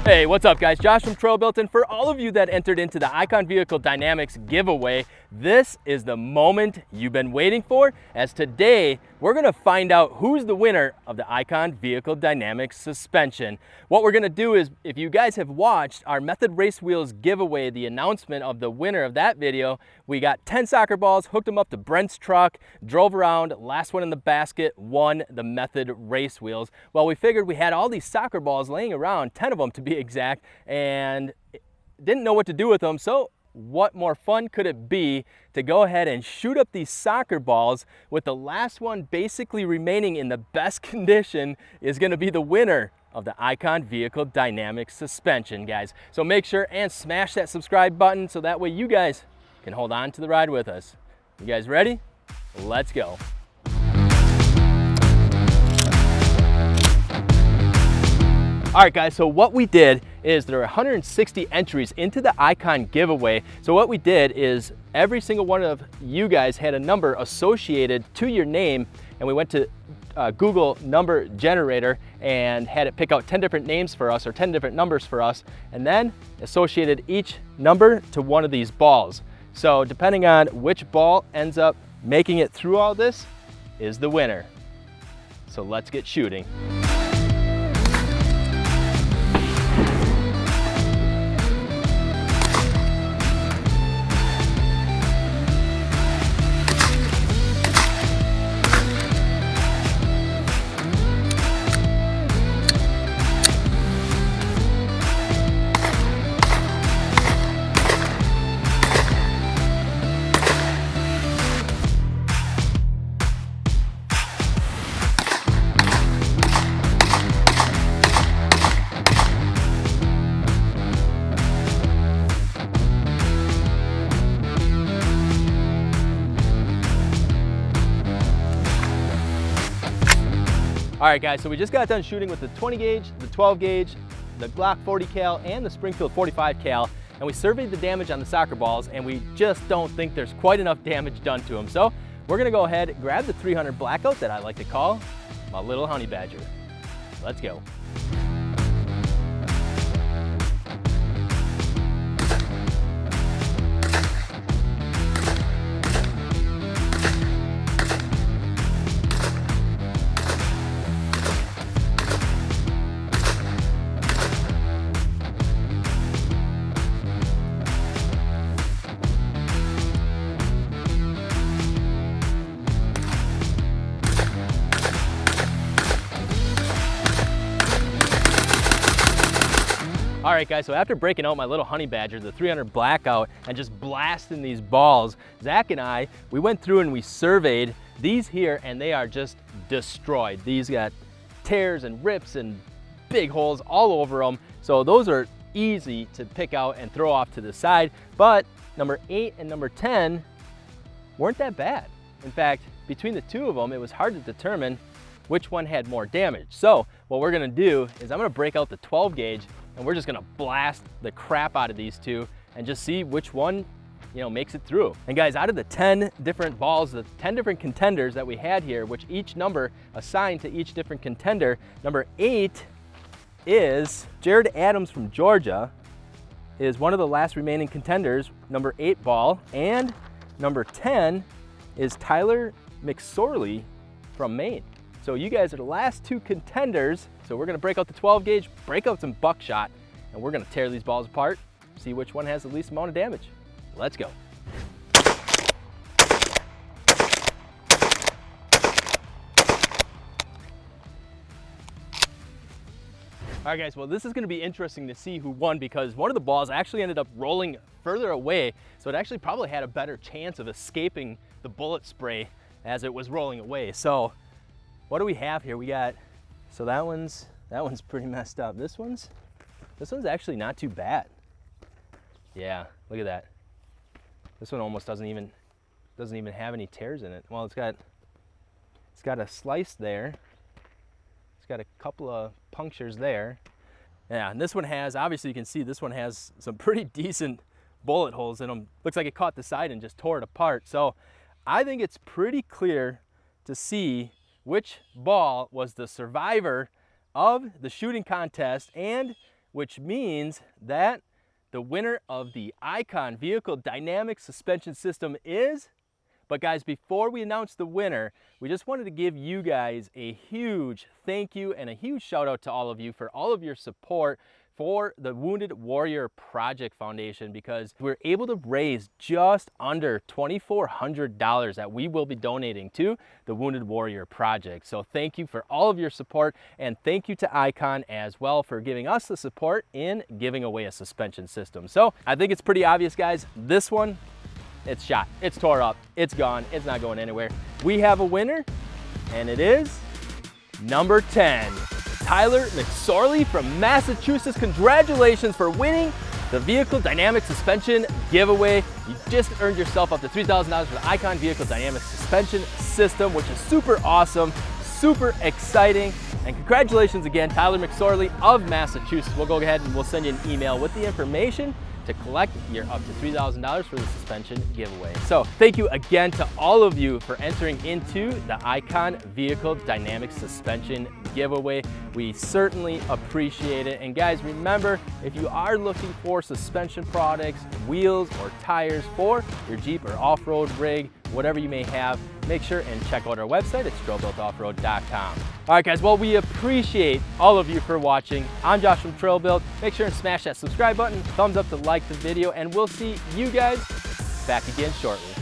Hey, what's up guys? Josh from Trail Built, and for all of you that entered into the Icon Vehicle Dynamics giveaway, this is the moment you've been waiting for, as today we're gonna find out who's the winner of the Icon Vehicle Dynamics suspension. What we're gonna do is, if you guys have watched our Method Race Wheels giveaway, the announcement of the winner of that video, we got 10 soccer balls, hooked them up to Brent's truck, drove around, last one in the basket won the Method Race Wheels. Well, we figured we had all these soccer balls laying around, 10 of them to be exact, and didn't know what to do with them. So what more fun could it be to go ahead and shoot up these soccer balls, with the last one basically remaining in the best condition is going to be the winner of the Icon Vehicle Dynamics suspension, guys. So make sure and smash that subscribe button so that way you guys can hold on to the ride with us. You guys ready? Let's go. All right guys, so what we did is there are 160 entries into the Icon giveaway. So what we did is every single one of you guys had a number associated to your name, and we went to Google number generator and had it pick out 10 different names for us, or 10 different numbers for us, and then associated each number to one of these balls. So depending on which ball ends up making it through all this is the winner. So let's get shooting. All right guys, so we just got done shooting with the 20 gauge, the 12 gauge, the Glock 40 cal, and the Springfield 45 cal, and we surveyed the damage on the soccer balls, and we just don't think there's quite enough damage done to them. So we're gonna go ahead, grab the 300 Blackout that I like to call my little honey badger. Let's go. All right guys, so after breaking out my little honey badger, the 300 Blackout, and just blasting these balls, Zach and I, we went through and we surveyed these here, and they are just destroyed. These got tears and rips and big holes all over them. So those are easy to pick out and throw off to the side. But number 8 and number 10 weren't that bad. In fact, between the two of them, it was hard to determine which one had more damage. So what we're gonna do is I'm gonna break out the 12 gauge, and we're just gonna blast the crap out of these two and just see which one, makes it through. And guys, out of the 10 different balls, the 10 different contenders that we had here, which each number assigned to each different contender, number 8 is Jared Adams from Georgia, is one of the last remaining contenders, number 8 ball, and number 10 is Tyler McSorley from Maine. So you guys are the last two contenders. So we're gonna break out the 12 gauge, break out some buckshot, and we're gonna tear these balls apart, see which one has the least amount of damage. Let's go. All right guys, well this is gonna be interesting to see who won, because one of the balls actually ended up rolling further away, so it actually probably had a better chance of escaping the bullet spray as it was rolling away. So what do we have here? We got, so that one's pretty messed up. This one's actually not too bad. Yeah, look at that. This one almost doesn't even have any tears in it. Well, it's got a slice there. It's got a couple of punctures there. Yeah, and this one has, obviously you can see this one has some pretty decent bullet holes in them. Looks like it caught the side and just tore it apart. So I think it's pretty clear to see which ball was the survivor of the shooting contest and which means that the winner of the Icon Vehicle Dynamic Suspension System is. But guys, before we announce the winner, we just wanted to give you guys a huge thank you and a huge shout out to all of you for all of your support for the Wounded Warrior Project Foundation, because we're able to raise just under $2,400 that we will be donating to the Wounded Warrior Project. So thank you for all of your support, and thank you to Icon as well for giving us the support in giving away a suspension system. So I think it's pretty obvious, guys, this one, it's shot, it's tore up, it's gone, it's not going anywhere. We have a winner, and it is number 10. Tyler McSorley from Massachusetts. Congratulations for winning the Vehicle Dynamic Suspension giveaway. You just earned yourself up to $3,000 for the Icon Vehicle Dynamic Suspension System, which is super awesome, super exciting. And congratulations again, Tyler McSorley of Massachusetts. We'll go ahead and we'll send you an email with the information to collect your up to $3,000 for the suspension giveaway. So thank you again to all of you for entering into the Icon Vehicle Dynamic Suspension giveaway. We certainly appreciate it. And guys, remember, if you are looking for suspension products, wheels or tires for your Jeep or off-road rig, whatever you may have, make sure and check out our website at trailbuiltoffroad.com. All right guys, well, we appreciate all of you for watching. I'm Josh from Trail Built. Make sure and smash that subscribe button, thumbs up to like the video, and we'll see you guys back again shortly.